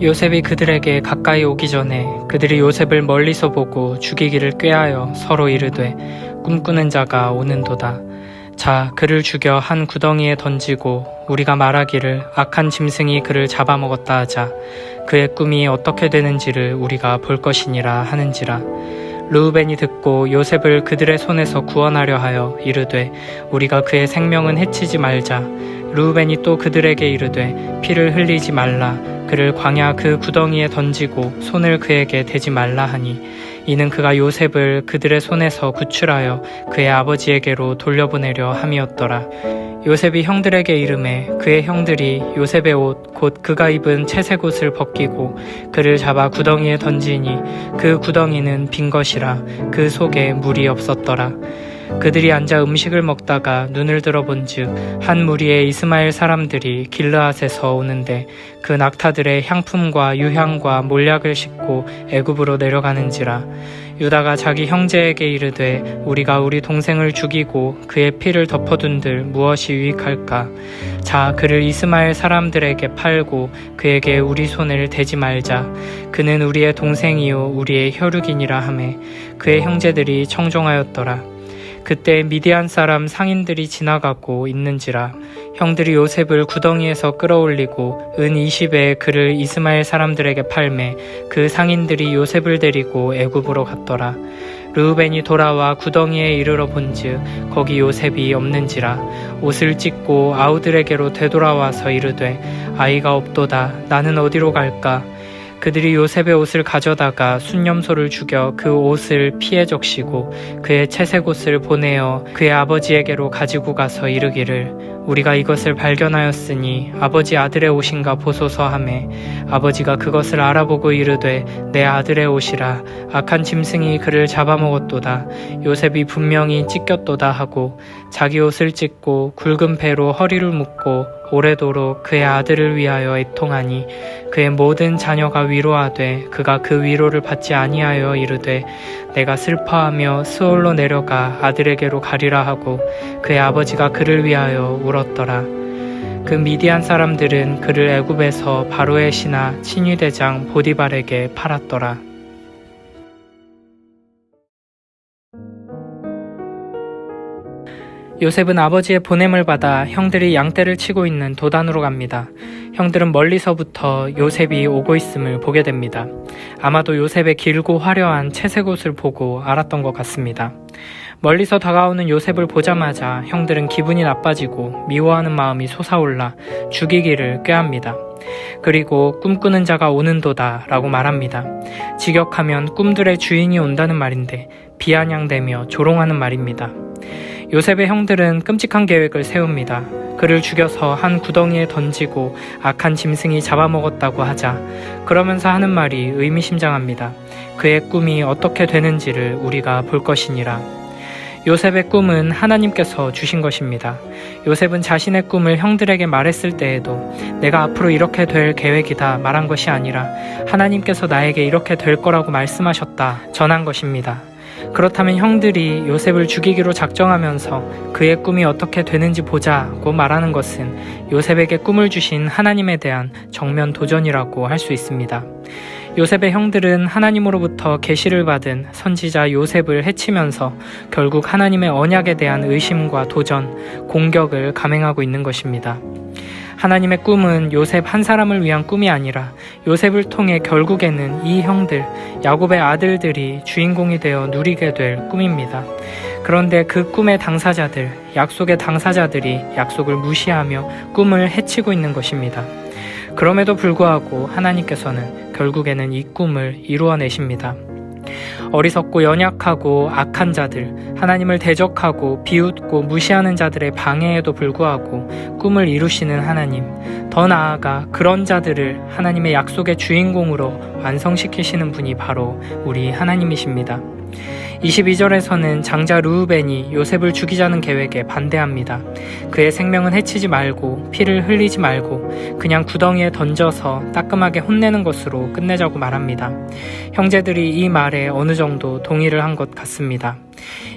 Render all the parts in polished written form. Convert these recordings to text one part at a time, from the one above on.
요셉이 그들에게 가까이 오기 전에 그들이 요셉을 멀리서 보고 죽이기를 꾀하여 서로 이르되 꿈꾸는 자가 오는도다. 자, 그를 죽여 한 구덩이에 던지고 우리가 말하기를 악한 짐승이 그를 잡아먹었다 하자. 그의 꿈이 어떻게 되는지를 우리가 볼 것이니라 하는지라. 르우벤이 듣고 요셉을 그들의 손에서 구원하려 하여 이르되 우리가 그의 생명은 해치지 말자. 르우벤이 또 그들에게 이르되 피를 흘리지 말라. 그를 광야 그 구덩이에 던지고 손을 그에게 대지 말라 하니 이는 그가 요셉을 그들의 손에서 구출하여 그의 아버지에게로 돌려보내려 함이었더라. 요셉이 형들에게 이르매 그의 형들이 요셉의 옷 곧 그가 입은 채색 옷을 벗기고 그를 잡아 구덩이에 던지니 그 구덩이는 빈 것이라 그 속에 물이 없었더라. 그들이 앉아 음식을 먹다가 눈을 들어본즉 한 무리의 이스마엘 사람들이 길르앗에서 오는데 그 낙타들의 향품과 유향과 몰약을 싣고 애굽으로 내려가는지라. 유다가 자기 형제에게 이르되 우리가 우리 동생을 죽이고 그의 피를 덮어둔들 무엇이 유익할까? 자, 그를 이스마엘 사람들에게 팔고 그에게 우리 손을 대지 말자. 그는 우리의 동생이요 우리의 혈육이니라 하매 그의 형제들이 청종하였더라. 그때 미디안 사람 상인들이 지나가고 있는지라. 형들이 요셉을 구덩이에서 끌어올리고 은 20에 그를 이스마엘 사람들에게 팔매 그 상인들이 요셉을 데리고 애굽으로 갔더라. 르우벤이 돌아와 구덩이에 이르러 본즉 거기 요셉이 없는지라. 옷을 찢고 아우들에게로 되돌아와서 이르되 아이가 없도다. 나는 어디로 갈까? 그들이 요셉의 옷을 가져다가 순념소를 죽여 그 옷을 피에 적시고 그의 채색 옷을 보내어 그의 아버지에게로 가지고 가서 이르기를 우리가 이것을 발견하였으니 아버지 아들의 옷인가 보소서 하매 아버지가 그것을 알아보고 이르되 내 아들의 옷이라. 악한 짐승이 그를 잡아먹었도다. 요셉이 분명히 찢겼도다 하고 자기 옷을 찢고 굵은 배로 허리를 묶고 오래도록 그의 아들을 위하여 애통하니 그의 모든 자녀가 위로하되 그가 그 위로를 받지 아니하여 이르되 내가 슬퍼하며 스올로 내려가 아들에게로 가리라 하고 그의 아버지가 그를 위하여 울었더라. 그 미디안 사람들은 그를 애굽에서 바로의 신하 친위대장 보디발에게 팔았더라. 요셉은 아버지의 보냄을 받아 형들이 양떼를 치고 있는 도단으로 갑니다. 형들은 멀리서부터 요셉이 오고 있음을 보게 됩니다. 아마도 요셉의 길고 화려한 채색 옷을 보고 알았던 것 같습니다. 멀리서 다가오는 요셉을 보자마자 형들은 기분이 나빠지고 미워하는 마음이 솟아올라 죽이기를 꾀합니다. 그리고 꿈꾸는 자가 오는도다 라고 말합니다. 직역하면 꿈들의 주인이 온다는 말인데 비아냥대며 조롱하는 말입니다. 요셉의 형들은 끔찍한 계획을 세웁니다. 그를 죽여서 한 구덩이에 던지고 악한 짐승이 잡아먹었다고 하자. 그러면서 하는 말이 의미심장합니다. 그의 꿈이 어떻게 되는지를 우리가 볼 것이니라. 요셉의 꿈은 하나님께서 주신 것입니다. 요셉은 자신의 꿈을 형들에게 말했을 때에도 내가 앞으로 이렇게 될 계획이다 말한 것이 아니라 하나님께서 나에게 이렇게 될 거라고 말씀하셨다 전한 것입니다. 그렇다면 형들이 요셉을 죽이기로 작정하면서 그의 꿈이 어떻게 되는지 보자고 말하는 것은 요셉에게 꿈을 주신 하나님에 대한 정면 도전이라고 할 수 있습니다. 요셉의 형들은 하나님으로부터 계시를 받은 선지자 요셉을 해치면서 결국 하나님의 언약에 대한 의심과 도전, 공격을 감행하고 있는 것입니다. 하나님의 꿈은 요셉 한 사람을 위한 꿈이 아니라 요셉을 통해 결국에는 이 형들, 야곱의 아들들이 주인공이 되어 누리게 될 꿈입니다. 그런데 그 꿈의 당사자들, 약속의 당사자들이 약속을 무시하며 꿈을 해치고 있는 것입니다. 그럼에도 불구하고 하나님께서는 결국에는 이 꿈을 이루어내십니다. 어리석고 연약하고 악한 자들, 하나님을 대적하고 비웃고 무시하는 자들의 방해에도 불구하고 꿈을 이루시는 하나님, 더 나아가 그런 자들을 하나님의 약속의 주인공으로 완성시키시는 분이 바로 우리 하나님이십니다. 22절에서는 장자 르우벤이 요셉을 죽이자는 계획에 반대합니다. 그의 생명은 해치지 말고 피를 흘리지 말고 그냥 구덩이에 던져서 따끔하게 혼내는 것으로 끝내자고 말합니다. 형제들이 이 말에 어느 정도 동의를 한 것 같습니다.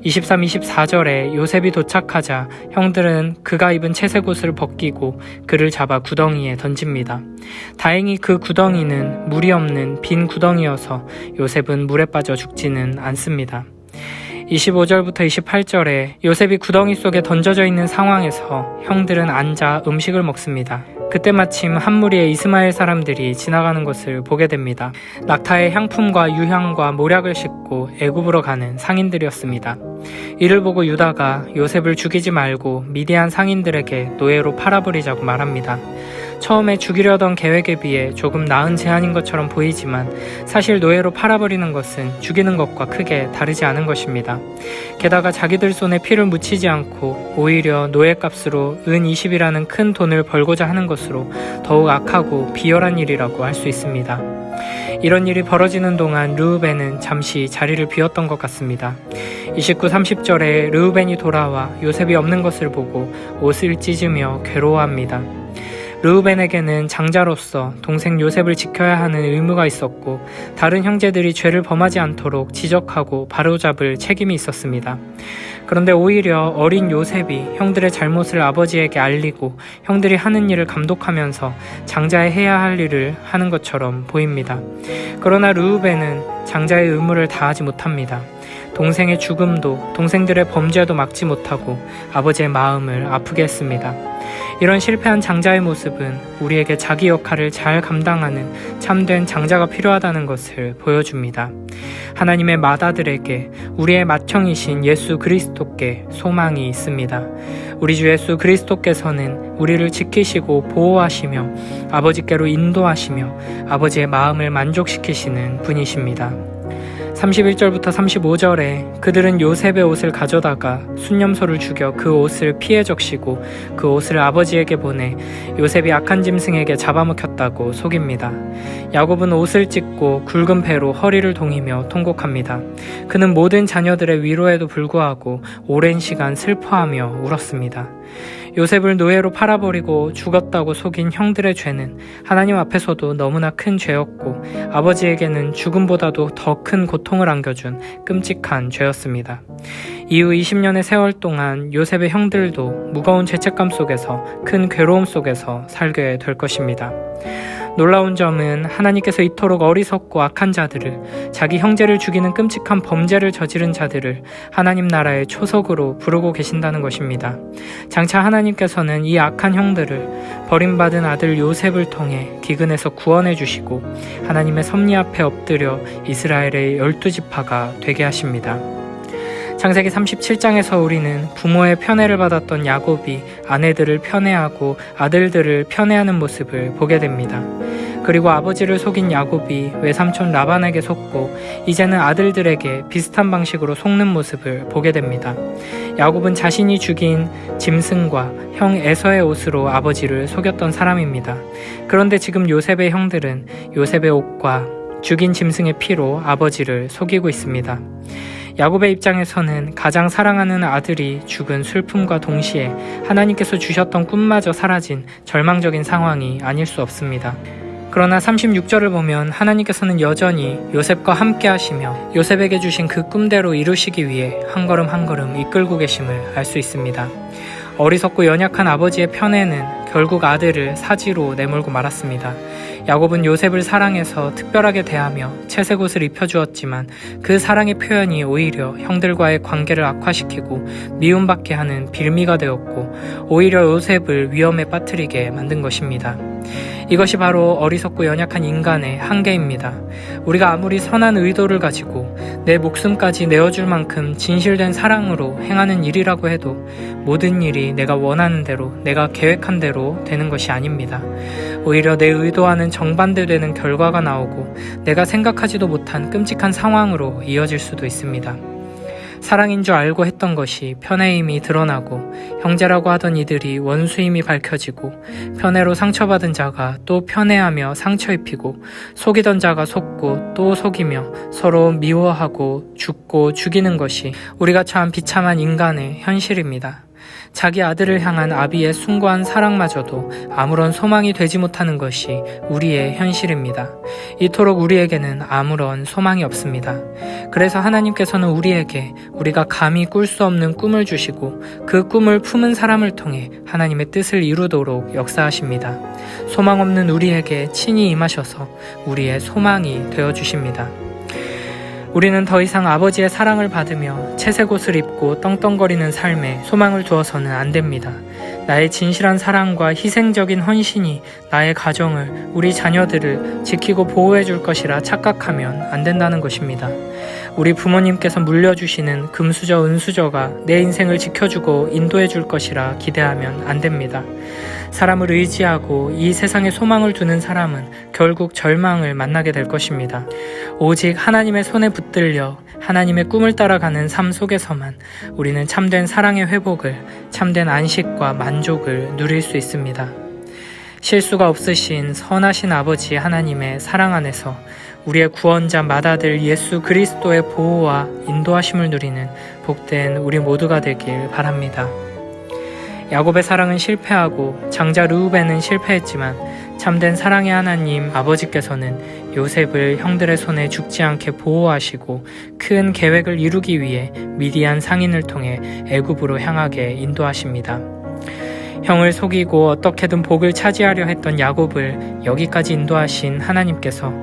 23, 24절에 요셉이 도착하자 형들은 그가 입은 채색 옷을 벗기고 그를 잡아 구덩이에 던집니다. 다행히 그 구덩이는 물이 없는 빈 구덩이여서 요셉은 물에 빠져 죽지는 않습니다. 25절부터 28절에 요셉이 구덩이 속에 던져져 있는 상황에서 형들은 앉아 음식을 먹습니다. 그때 마침 한 무리의 이스마엘 사람들이 지나가는 것을 보게 됩니다. 낙타의 향품과 유향과 모략을 싣고 애굽으로 가는 상인들이었습니다. 이를 보고 유다가 요셉을 죽이지 말고 미디안 상인들에게 노예로 팔아버리자고 말합니다. 처음에 죽이려던 계획에 비해 조금 나은 제안인 것처럼 보이지만 사실 노예로 팔아버리는 것은 죽이는 것과 크게 다르지 않은 것입니다. 게다가 자기들 손에 피를 묻히지 않고 오히려 노예값으로 은 20이라는 큰 돈을 벌고자 하는 것으로 더욱 악하고 비열한 일이라고 할 수 있습니다. 이런 일이 벌어지는 동안 르우벤은 잠시 자리를 비웠던 것 같습니다. 29, 30절에 르우벤이 돌아와 요셉이 없는 것을 보고 옷을 찢으며 괴로워합니다. 르우벤에게는 장자로서 동생 요셉을 지켜야 하는 의무가 있었고 다른 형제들이 죄를 범하지 않도록 지적하고 바로잡을 책임이 있었습니다. 그런데 오히려 어린 요셉이 형들의 잘못을 아버지에게 알리고 형들이 하는 일을 감독하면서 장자의 해야 할 일을 하는 것처럼 보입니다. 그러나 르우벤은 장자의 의무를 다하지 못합니다. 동생의 죽음도 동생들의 범죄도 막지 못하고 아버지의 마음을 아프게 했습니다. 이런 실패한 장자의 모습은 우리에게 자기 역할을 잘 감당하는 참된 장자가 필요하다는 것을 보여줍니다. 하나님의 맏아들에게 우리의 맏형이신 예수 그리스도께 소망이 있습니다. 우리 주 예수 그리스도께서는 우리를 지키시고 보호하시며 아버지께로 인도하시며 아버지의 마음을 만족시키시는 분이십니다. 31절부터 35절에 그들은 요셉의 옷을 가져다가 순념소를 죽여 그 옷을 피해 적시고 그 옷을 아버지에게 보내 요셉이 악한 짐승에게 잡아먹혔다고 속입니다. 야곱은 옷을 찢고 굵은 배로 허리를 동이며 통곡합니다. 그는 모든 자녀들의 위로에도 불구하고 오랜 시간 슬퍼하며 울었습니다. 요셉을 노예로 팔아버리고 죽었다고 속인 형들의 죄는 하나님 앞에서도 너무나 큰 죄였고 아버지에게는 죽음보다도 더 큰 고통을 안겨준 끔찍한 죄였습니다. 이후 20년의 세월 동안 요셉의 형들도 무거운 죄책감 속에서 큰 괴로움 속에서 살게 될 것입니다. 놀라운 점은 하나님께서 이토록 어리석고 악한 자들을, 자기 형제를 죽이는 끔찍한 범죄를 저지른 자들을 하나님 나라의 초석으로 부르고 계신다는 것입니다. 장차 하나님께서는 이 악한 형들을 버림받은 아들 요셉을 통해 기근에서 구원해 주시고 하나님의 섭리 앞에 엎드려 이스라엘의 12지파가 되게 하십니다. 창세기 37장에서 우리는 부모의 편애를 받았던 야곱이 아내들을 편애하고 아들들을 편애하는 모습을 보게 됩니다. 그리고 아버지를 속인 야곱이 외삼촌 라반에게 속고 이제는 아들들에게 비슷한 방식으로 속는 모습을 보게 됩니다. 야곱은 자신이 죽인 짐승과 형 에서의 옷으로 아버지를 속였던 사람입니다. 그런데 지금 요셉의 형들은 요셉의 옷과 죽인 짐승의 피로 아버지를 속이고 있습니다. 야곱의 입장에서는 가장 사랑하는 아들이 죽은 슬픔과 동시에 하나님께서 주셨던 꿈마저 사라진 절망적인 상황이 아닐 수 없습니다. 그러나 36절을 보면 하나님께서는 여전히 요셉과 함께 하시며 요셉에게 주신 그 꿈대로 이루시기 위해 한 걸음 한 걸음 이끌고 계심을 알 수 있습니다. 어리석고 연약한 아버지의 편애는 결국 아들을 사지로 내몰고 말았습니다. 야곱은 요셉을 사랑해서 특별하게 대하며 채색 옷을 입혀주었지만 그 사랑의 표현이 오히려 형들과의 관계를 악화시키고 미움받게 하는 빌미가 되었고 오히려 요셉을 위험에 빠뜨리게 만든 것입니다. 이것이 바로 어리석고 연약한 인간의 한계입니다. 우리가 아무리 선한 의도를 가지고 내 목숨까지 내어줄 만큼 진실된 사랑으로 행하는 일이라고 해도 모든 일이 내가 원하는 대로, 내가 계획한 대로 되는 것이 아닙니다. 오히려 내 의도와는 정반대되는 결과가 나오고 내가 생각하지도 못한 끔찍한 상황으로 이어질 수도 있습니다. 사랑인 줄 알고 했던 것이 편애임이 드러나고 형제라고 하던 이들이 원수임이 밝혀지고 편애로 상처받은 자가 또 편애하며 상처 입히고 속이던 자가 속고 또 속이며 서로 미워하고 죽고 죽이는 것이 우리가 처한 비참한 인간의 현실입니다. 자기 아들을 향한 아비의 숭고한 사랑마저도 아무런 소망이 되지 못하는 것이 우리의 현실입니다. 이토록 우리에게는 아무런 소망이 없습니다. 그래서 하나님께서는 우리에게 우리가 감히 꿀 수 없는 꿈을 주시고 그 꿈을 품은 사람을 통해 하나님의 뜻을 이루도록 역사하십니다. 소망 없는 우리에게 친히 임하셔서 우리의 소망이 되어주십니다. 우리는 더 이상 아버지의 사랑을 받으며 채색 옷을 입고 떵떵거리는 삶에 소망을 두어서는 안 됩니다. 나의 진실한 사랑과 희생적인 헌신이 나의 가정을, 우리 자녀들을 지키고 보호해 줄 것이라 착각하면 안 된다는 것입니다. 우리 부모님께서 물려주시는 금수저, 은수저가 내 인생을 지켜주고 인도해 줄 것이라 기대하면 안 됩니다. 사람을 의지하고 이 세상에 소망을 두는 사람은 결국 절망을 만나게 될 것입니다. 오직 하나님의 손에 붙들려 하나님의 꿈을 따라가는 삶 속에서만 우리는 참된 사랑의 회복을, 참된 안식과 만족을 누릴 수 있습니다. 실수가 없으신 선하신 아버지 하나님의 사랑 안에서 우리의 구원자 맏아들 예수 그리스도의 보호와 인도하심을 누리는 복된 우리 모두가 되길 바랍니다. 야곱의 사랑은 실패하고 장자 르우벤은 실패했지만 참된 사랑의 하나님 아버지께서는 요셉을 형들의 손에 죽지 않게 보호하시고 큰 계획을 이루기 위해 미디안 상인을 통해 애굽으로 향하게 인도하십니다. 형을 속이고 어떻게든 복을 차지하려 했던 야곱을 여기까지 인도하신 하나님께서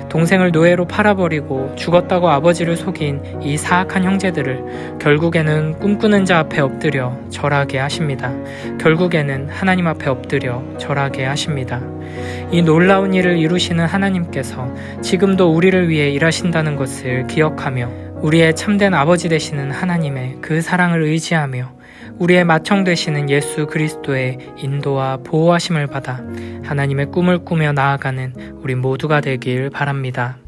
동생을 노예로 팔아버리고 죽었다고 아버지를 속인 이 사악한 형제들을 결국에는 꿈꾸는 자 앞에 엎드려 절하게 하십니다. 결국에는 하나님 앞에 엎드려 절하게 하십니다. 이 놀라운 일을 이루시는 하나님께서 지금도 우리를 위해 일하신다는 것을 기억하며 우리의 참된 아버지 되시는 하나님의 그 사랑을 의지하며 우리의 맏형 되시는 예수 그리스도의 인도와 보호하심을 받아 하나님의 꿈을 꾸며 나아가는 우리 모두가 되길 바랍니다.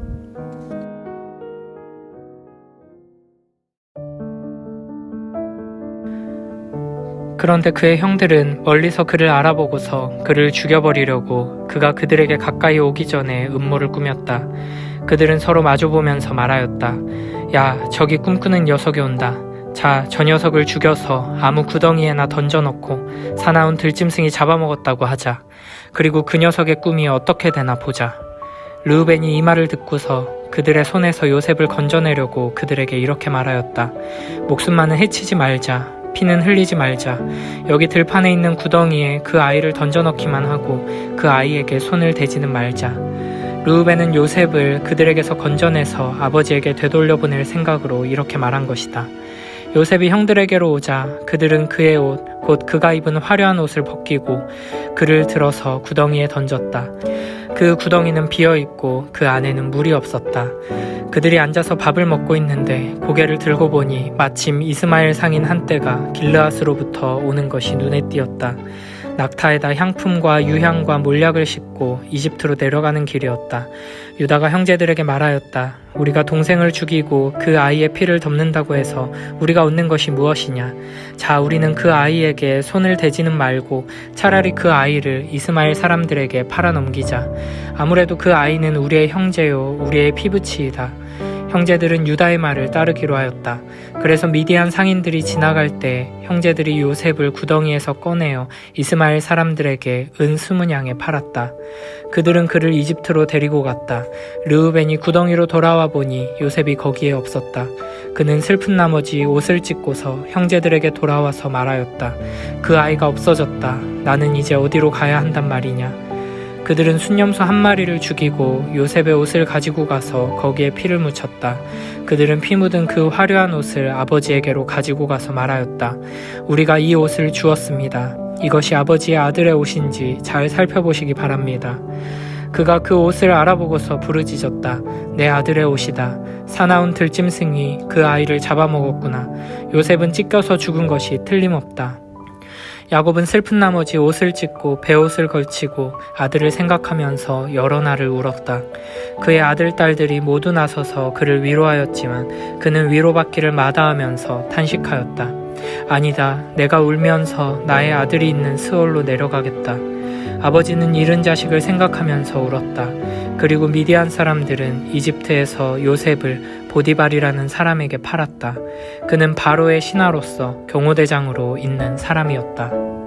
그런데 그의 형들은 멀리서 그를 알아보고서 그를 죽여버리려고 그가 그들에게 가까이 오기 전에 음모를 꾸몄다. 그들은 서로 마주보면서 말하였다. 야, 저기 꿈꾸는 녀석이 온다. 자, 저 녀석을 죽여서 아무 구덩이에나 던져넣고 사나운 들짐승이 잡아먹었다고 하자. 그리고 그 녀석의 꿈이 어떻게 되나 보자. 르우벤이 이 말을 듣고서 그들의 손에서 요셉을 건져내려고 그들에게 이렇게 말하였다. 목숨만은 해치지 말자. 피는 흘리지 말자. 여기 들판에 있는 구덩이에 그 아이를 던져넣기만 하고 그 아이에게 손을 대지는 말자. 르우벤은 요셉을 그들에게서 건져내서 아버지에게 되돌려보낼 생각으로 이렇게 말한 것이다. 요셉이 형들에게로 오자 그들은 그의 옷, 곧 그가 입은 화려한 옷을 벗기고 그를 들어서 구덩이에 던졌다. 그 구덩이는 비어있고 그 안에는 물이 없었다. 그들이 앉아서 밥을 먹고 있는데 고개를 들고 보니 마침 이스마엘 상인 한 떼가 길르앗으로부터 오는 것이 눈에 띄었다. 낙타에다 향품과 유향과 몰약을 싣고 이집트로 내려가는 길이었다. 유다가 형제들에게 말하였다. 우리가 동생을 죽이고 그 아이의 피를 덮는다고 해서 우리가 얻는 것이 무엇이냐. 자, 우리는 그 아이에게 손을 대지는 말고 차라리 그 아이를 이스마엘 사람들에게 팔아넘기자. 아무래도 그 아이는 우리의 형제요 우리의 피부치이다. 형제들은 유다의 말을 따르기로 하였다. 그래서 미디안 상인들이 지나갈 때 형제들이 요셉을 구덩이에서 꺼내어 이스마엘 사람들에게 은 20냥에 팔았다. 그들은 그를 이집트로 데리고 갔다. 르우벤이 구덩이로 돌아와 보니 요셉이 거기에 없었다. 그는 슬픈 나머지 옷을 찢고서 형제들에게 돌아와서 말하였다. 그 아이가 없어졌다. 나는 이제 어디로 가야 한단 말이냐. 그들은 순념소 한 마리를 죽이고 요셉의 옷을 가지고 가서 거기에 피를 묻혔다. 그들은 피 묻은 그 화려한 옷을 아버지에게로 가지고 가서 말하였다. 우리가 이 옷을 주었습니다. 이것이 아버지의 아들의 옷인지 잘 살펴보시기 바랍니다. 그가 그 옷을 알아보고서 부르짖었다. 내 아들의 옷이다. 사나운 들짐승이 그 아이를 잡아먹었구나. 요셉은 찢겨서 죽은 것이 틀림없다. 야곱은 슬픈 나머지 옷을 찢고 베옷을 걸치고 아들을 생각하면서 여러 날을 울었다. 그의 아들, 딸들이 모두 나서서 그를 위로하였지만 그는 위로받기를 마다하면서 탄식하였다. 아니다, 내가 울면서 나의 아들이 있는 스올로 내려가겠다. 아버지는 잃은 자식을 생각하면서 울었다. 그리고 미디안 사람들은 이집트에서 요셉을 보디발이라는 사람에게 팔았다. 그는 바로의 신하로서 경호대장으로 있는 사람이었다.